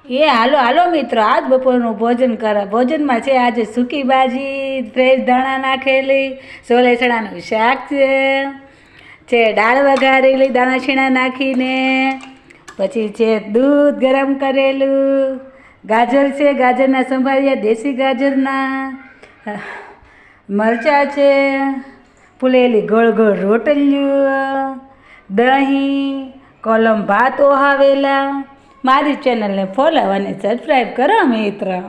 એ હાલો હાલો મિત્રો, આજ બપોરનું ભોજન કરે. ભોજનમાં છે આજે સૂકી ભાજી, ફ્રેશ ધાણા નાખેલી, સોલે ચણાનું શાક છે દાળ વઘારેલી દાણા છીણા નાખીને, પછી છે દૂધ ગરમ કરેલું, ગાજર છે ગાજરના સંભાળ્યા દેશી ગાજરના, મરચાં છે, ફૂલેલી ગોળ ગોળ રોટલીઓ, દહીં, કોલમ ભાત ઓહાવેલા. મારી ચેનલને ફોલો અને સબસ્ક્રાઈબ કરો મિત્રો.